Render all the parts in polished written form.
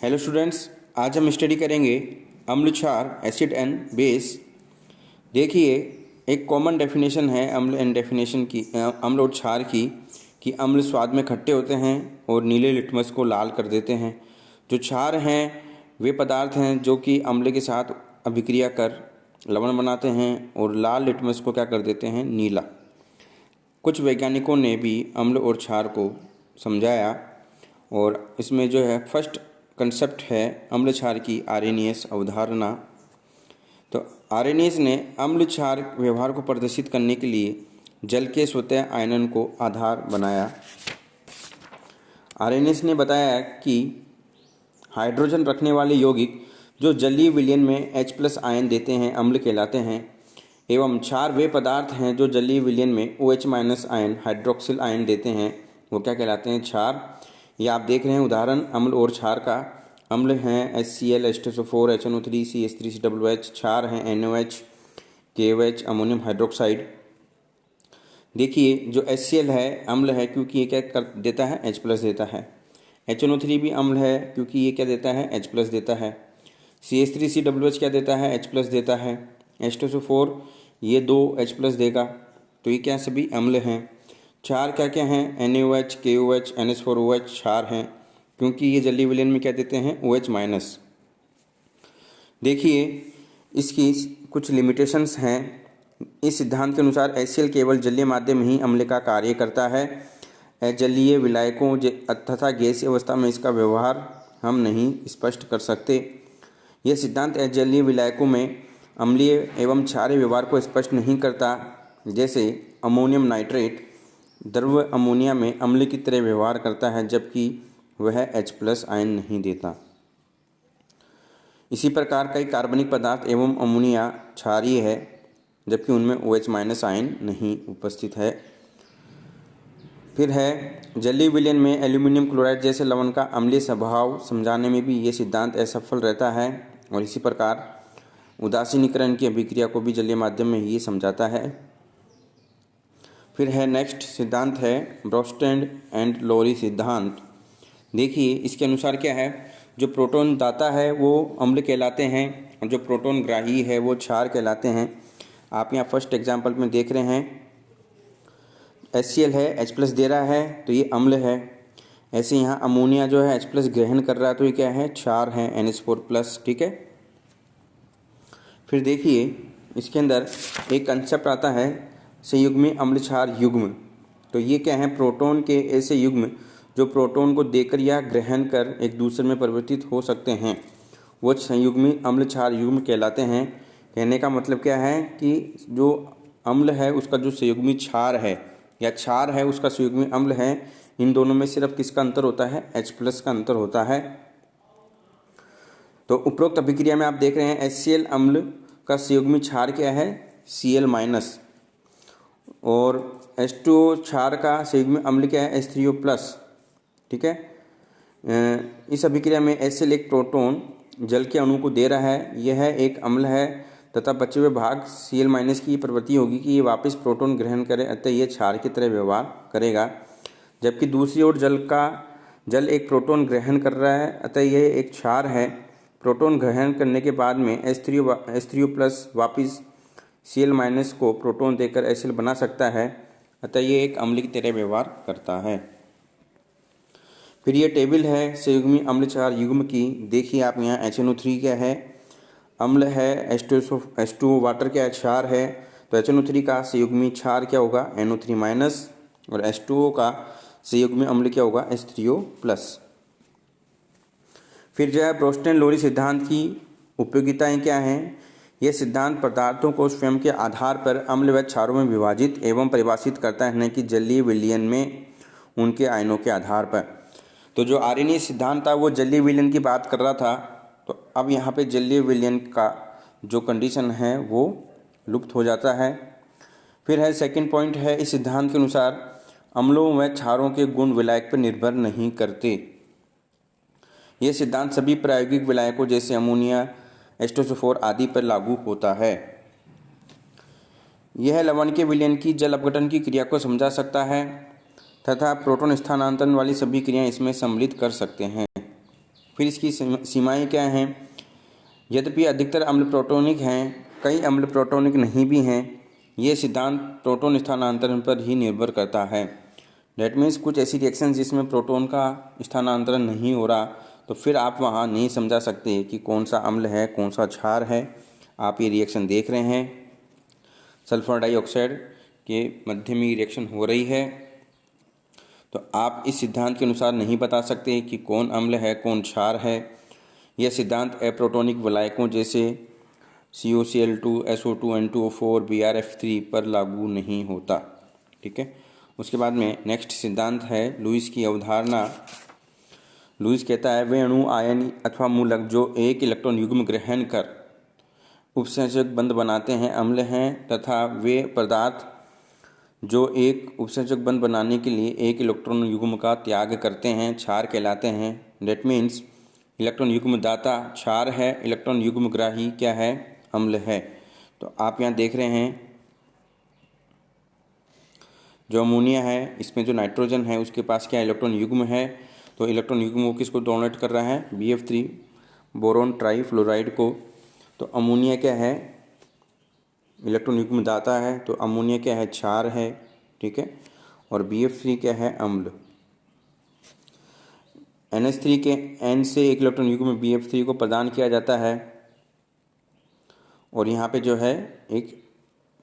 Hello students, आज हम study करेंगे अम्ल क्षार एसिड एंड बेस। देखिए, एक कॉमन डेफिनेशन है अम्ल एंड डेफिनेशन की अम्ल और क्षार की कि अम्ल स्वाद में खट्टे होते हैं और नीले लिटमस को लाल कर देते हैं। जो क्षार हैं वे पदार्थ हैं जो कि अम्ल के साथ अभिक्रिया कर लवण बनाते हैं और लाल लिटमस को क्या कर देते हैं, नीला। कुछ वैज्ञानिकों ने भी अम्ल और क्षार को समझाया और इसमें जो है फर्स्ट कंसेप्ट है अम्ल क्षार की आर्हेनियस अवधारणा। तो आर्हेनियस ने अम्ल क्षार व्यवहार को प्रदर्शित करने के लिए जल के स्वतः आयनन को आधार बनाया। आर्हेनियस ने बताया कि हाइड्रोजन रखने वाले यौगिक जो जलीय विलयन में H+ आयन देते हैं अम्ल कहलाते हैं, एवं क्षार वे पदार्थ हैं जो जलीय विलयन में OH- आयन हाइड्रोक्सिल आयन देते हैं, वो क्या कहलाते हैं, क्षार। ये आप देख रहे हैं उदाहरण अम्ल और क्षार का। अम्ल हैं HCl, H2SO4, HNO3, CH3, COOH। क्षार हैं NaOH, KOH, अमोनियम हाइड्रोक्साइड। देखिए, जो HCl है अम्ल है क्योंकि ये क्या कर देता है, H+ देता है। HNO3 भी अम्ल है क्योंकि ये क्या देता है, H+ देता है। CH3COOH क्या देता है, H+ देता है। H2SO4 ये 2 H+ देगा, तो ये क्या सभी अम्ल हैं। क्षार क्या क्या हैं, NaOH, KOH, NH4OH क्षार हैं क्योंकि ये जलीय विलयन में क्या देते हैं, OH-। देखिए, इसकी कुछ लिमिटेशंस हैं। इस सिद्धांत के अनुसार HCl केवल जलीय माध्यम में ही अम्ल का कार्य करता है। जलीय विलायकों तथा गैसीय अवस्था में इसका व्यवहार हम नहीं स्पष्ट कर सकते। यह सिद्धांत जलीय विलायकों में अम्लीय एवं क्षारीय व्यवहार को स्पष्ट नहीं करता। जैसे अमोनियम नाइट्रेट द्रव अमोनिया में अम्ल की तरह व्यवहार करता है जबकि वह H+ आयन नहीं देता। इसी प्रकार कई कार्बनिक पदार्थ एवं अमोनिया क्षारीय है जबकि उनमें OH- आयन नहीं उपस्थित है। फिर है जलीय विलयन में एल्यूमिनियम क्लोराइड जैसे लवण का अम्लीय स्वभाव समझाने में भी ये सिद्धांत असफल रहता है। और इसी प्रकार उदासीनीकरण की अभिक्रिया को भी जलीय माध्यम में ही समझाता है। फिर है नेक्स्ट सिद्धांत है ब्रोस्टेड एंड लोरी सिद्धांत। देखिए, इसके अनुसार क्या है, जो प्रोटॉन दाता है वो अम्ल कहलाते हैं और जो प्रोटॉन ग्राही है वो क्षार कहलाते हैं। आप यहाँ फर्स्ट एग्जाम्पल में देख रहे हैं HCl है, H+ दे रहा है तो ये अम्ल है। ऐसे यहाँ अमोनिया जो है H+ ग्रहण कर रहा है तो ये क्या है, क्षार है, NH4+। ठीक है। फिर देखिए, इसके अंदर एक कंसेप्ट आता है संयुग्मी अम्ल क्षार युग्म। तो ये क्या है, प्रोटॉन के ऐसे युग्म जो प्रोटॉन को देकर या ग्रहण कर एक दूसरे में परिवर्तित हो सकते हैं, वो संयुग्मी अम्ल क्षार युग्म कहलाते हैं। कहने का मतलब क्या है कि जो अम्ल है उसका जो संयुग्मी क्षार है या क्षार है उसका संयुग्मी अम्ल है, इन दोनों में सिर्फ किसका अंतर होता है, H+ का अंतर होता है। तो उपरोक्त अभिक्रिया में आप देख रहे हैं HCl अम्ल का संयुग्मी क्षार क्या है, Cl-, और H2O क्षार का संयुग्मी अम्ल क्या है, H3O+। ठीक है। इस अभिक्रिया में HCl एक प्रोटॉन जल के अणु को दे रहा है, यह एक अम्ल है तथा बचे हुए भाग Cl- की प्रवृत्ति होगी कि ये वापस प्रोटॉन ग्रहण करे, अतः यह क्षार की तरह व्यवहार करेगा। जबकि दूसरी ओर जल एक प्रोटॉन ग्रहण कर रहा है, अतः यह एक क्षार है। प्रोटॉन ग्रहण करने के बाद में H3O+ वापस Cl- को प्रोटॉन देकर HCl बना सकता है, अतः ये एक अम्ल की तरह व्यवहार करता है। फिर ये टेबल है संयुग्मी अम्ल क्षार युग्म की। देखिए आप यहाँ HNO3 क्या है, अम्ल है, H2O वाटर क्या है, क्षार है। तो HNO3 का संयुग्मी क्षार क्या होगा, NO3- और H2O का संयुग्मी अम्ल क्या होगा, H3O+। फिर जो है ब्रोस्टेड लोरी सिद्धांत की उपयोगिताएं क्या हैं। यह सिद्धांत पदार्थों को स्वयं के आधार पर अम्ल व क्षारों में विभाजित एवं परिभाषित करता है, न कि जलीय विलयन में उनके आयनों के आधार पर। तो जो आर्हेनियस सिद्धांत था वो जलीय विलयन की बात कर रहा था, तो अब यहाँ पे जलीय विलयन का जो कंडीशन है वो लुप्त हो जाता है। फिर है सेकंड पॉइंट है, इस सिद्धांत के अनुसार अम्लों व क्षारों के गुण विलायक पर निर्भर नहीं करते। यह सिद्धांत सभी प्रायोगिक विलायकों जैसे अमोनिया, H2SO4 आदि पर लागू होता है। यह लवण के विलयन की जल अपघटन की क्रिया को समझा सकता है तथा प्रोटॉन स्थानांतरण वाली सभी क्रियाएं इसमें सम्मिलित कर सकते हैं। फिर इसकी सीमाएं क्या हैं। यद्यपि अधिकतर अम्ल प्रोटोनिक हैं, कई अम्ल प्रोटोनिक नहीं भी हैं। ये सिद्धांत प्रोटॉन स्थानांतरण पर ही निर्भर करता है। डेट मीन्स कुछ ऐसी रिएक्शन जिसमें प्रोटॉन का स्थानांतरण नहीं हो रहा, तो फिर आप वहाँ नहीं समझा सकते कि कौन सा अम्ल है कौन सा क्षार है। आप ये रिएक्शन देख रहे हैं, सल्फर डाइऑक्साइड के मध्य में रिएक्शन हो रही है, तो आप इस सिद्धांत के अनुसार नहीं बता सकते कि कौन अम्ल है कौन क्षार है। यह सिद्धांत अप्रोटोनिक विलायकों जैसे COCl2, SO2, N2O4, BrF3 पर लागू नहीं होता। ठीक है। उसके बाद में नेक्स्ट सिद्धांत है लुईस की अवधारणा। लुईस कहता है वे अणु, आयन अथवा मूलक जो एक इलेक्ट्रॉन युग्म ग्रहण कर उपसंयोजक बंध बनाते हैं अम्ल हैं, तथा वे पदार्थ जो एक उपसंयोजक बंध बनाने के लिए एक इलेक्ट्रॉन युग्म का त्याग करते हैं क्षार कहलाते हैं। डेट मीन्स इलेक्ट्रॉन युग्म दाता क्षार है, इलेक्ट्रॉन युग्म ग्राही क्या है, अम्ल है। तो आप यहाँ देख रहे हैं जो अमोनिया है, इसमें जो नाइट्रोजन है उसके पास क्या इलेक्ट्रॉन युग्म है, तो इलेक्ट्रॉन युग्म को किसको डोनेट कर रहा है, BF3 बोरोन ट्राईफ्लोराइड को। तो अमोनिया क्या है, इलेक्ट्रॉन युग्म दाता है, तो अमोनिया क्या है, क्षार है। ठीक है। और BF3 क्या है, अम्ल। NH3 के N से एक इलेक्ट्रॉन युग्म BF3 को प्रदान किया जाता है, और यहाँ पे जो है एक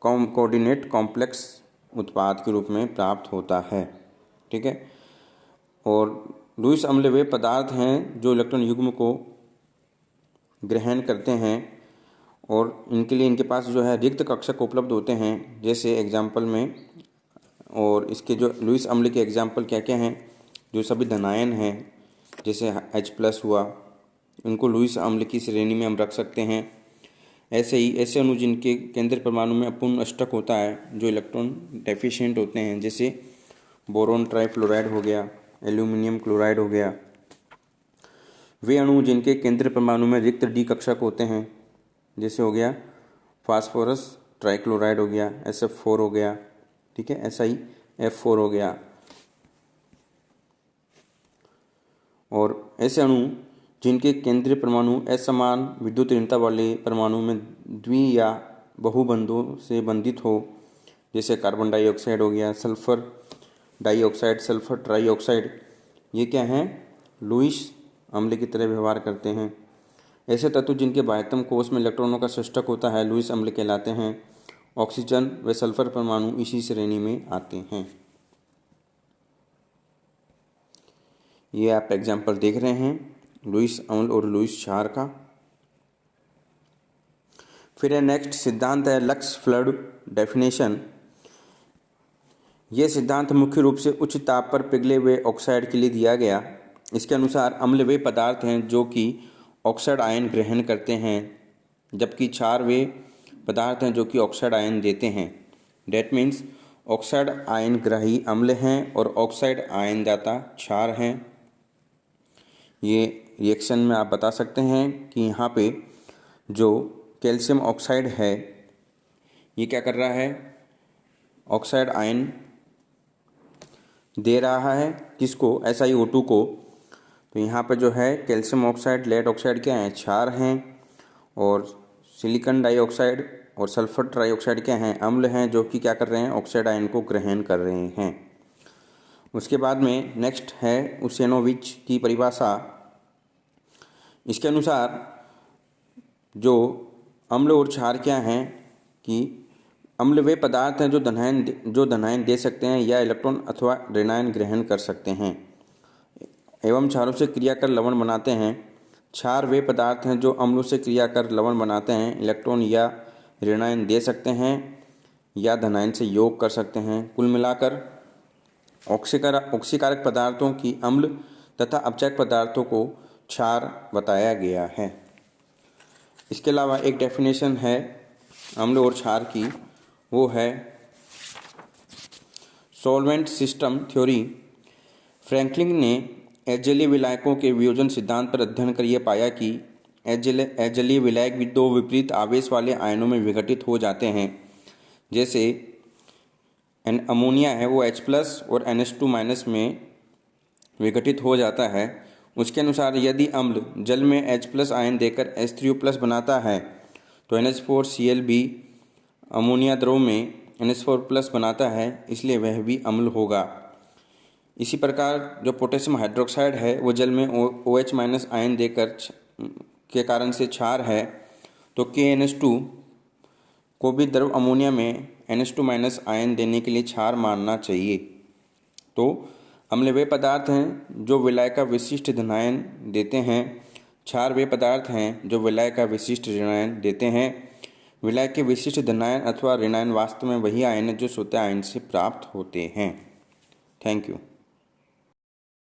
कोऑर्डिनेट कॉम्प्लेक्स उत्पाद के रूप में प्राप्त होता है। ठीक है। और लुईस अम्ल वे पदार्थ हैं जो इलेक्ट्रॉन युग्म को ग्रहण करते हैं, और इनके लिए इनके पास जो है रिक्त कक्षक उपलब्ध होते हैं, जैसे एग्जाम्पल में। और इसके जो लुईस अम्ल के एग्जाम्पल क्या क्या हैं, जो सभी धनायन हैं जैसे H+ हुआ, इनको लुईस अम्ल की श्रेणी में हम रख सकते हैं। ऐसे ही ऐसे अणु जिनके केंद्र परमाणु में अपूर्ण अष्टक होता है, जो इलेक्ट्रॉन डेफिशिएंट होते हैं, जैसे बोरोन ट्राईफ्लोराइड हो गया, एल्यूमिनियम क्लोराइड हो गया। वे अणु जिनके केंद्र परमाणु में रिक्त D कक्षक होते हैं, जैसे हो गया फास्फोरस ट्राईक्लोराइड हो गया, SF4 हो गया। ठीक है। SiF4 हो गया। और ऐसे अणु जिनके केंद्रीय परमाणु असमान विद्युत ऋणता वाले परमाणु में द्वि या बहुबंधों से बंधित हो, जैसे कार्बन डाइऑक्साइड हो गया, सल्फर डाइऑक्साइड, सल्फर ट्राइऑक्साइड, ये क्या हैं, लुईस अम्ल की तरह व्यवहार करते हैं। ऐसे तत्व जिनके बाह्यतम कोश में इलेक्ट्रॉनों का षष्ठक होता है लुईस अम्ल कहलाते हैं। ऑक्सीजन व सल्फर परमाणु इसी श्रेणी में आते हैं। ये आप एग्जाम्पल देख रहे हैं लुईस अम्ल और लुईस क्षार का। फिर है नेक्स्ट सिद्धांत है लक्स फ्लड डेफिनेशन। यह सिद्धांत मुख्य रूप से उच्च ताप पर पिघले हुए ऑक्साइड के लिए दिया गया। इसके अनुसार अम्ल वे पदार्थ हैं जो कि ऑक्साइड आयन ग्रहण करते हैं, जबकि क्षार वे पदार्थ हैं जो कि ऑक्साइड आयन देते हैं। डेट मीन्स ऑक्साइड आयन ग्राही अम्ल हैं और ऑक्साइड आयन दाता क्षार हैं। ये रिएक्शन में आप बता सकते हैं कि यहाँ पे जो कैल्शियम ऑक्साइड है ये क्या कर रहा है, ऑक्साइड आयन दे रहा है, किसको, SiO2 को। तो यहाँ पे जो है कैल्शियम ऑक्साइड, लेड ऑक्साइड क्या है, क्षार हैं, और सिलिकॉन डाइऑक्साइड और सल्फर ट्राइऑक्साइड क्या हैं, अम्ल हैं, जो कि क्या कर रहे हैं, ऑक्साइड आयन को ग्रहण कर रहे हैं। उसके बाद में नेक्स्ट है उसेनोविच की परिभाषा। इसके अनुसार जो अम्ल और क्षार क्या हैं कि अम्ल वे पदार्थ हैं जो धनायन दे सकते हैं या इलेक्ट्रॉन अथवा ऋणायन ग्रहण कर सकते हैं एवं क्षारों से क्रिया कर लवण बनाते हैं। क्षार वे पदार्थ हैं जो अम्लों से क्रिया कर लवण बनाते हैं, इलेक्ट्रॉन या ऋणायन दे सकते हैं या धनायन से योग कर सकते हैं। कुल मिलाकर ऑक्सीकारक पदार्थों की अम्ल तथा अपचायक पदार्थों को क्षार बताया गया है। इसके अलावा एक डेफिनेशन है अम्ल और क्षार की, वो है सॉल्वेंट सिस्टम थ्योरी। फ्रैंकलिन ने अजलीय विलायकों के वियोजन सिद्धांत पर अध्ययन कर यह पाया कि अजलीय विलायक भी दो विपरीत आवेश वाले आयनों में विघटित हो जाते हैं। जैसे अमोनिया है वो H+ और NH2- में विघटित हो जाता है, उसके अनुसार यदि अम्ल जल में H+ आयन देकर H3O+ बनाता है तो NH4Cl भी अमोनिया द्रव में NH4+ बनाता है, इसलिए वह भी अम्ल होगा। इसी प्रकार जो पोटेशियम हाइड्रोक्साइड है वो जल में OH- आयन देकर के कारण से क्षार है, तो KNH2 को भी द्रव अमोनिया में NH2- आयन देने के लिए क्षार मानना चाहिए। तो अम्ल वे पदार्थ हैं जो विलाय का विशिष्ट धनायन देते हैं, क्षार वे पदार्थ हैं जो विलाय का विशिष्ट ऋणायन देते हैं। विलाय के विशिष्ट धनायन अथवा ऋणायन वास्तव में वही आयन है जो स्वतः आयन से प्राप्त होते हैं। Thank you.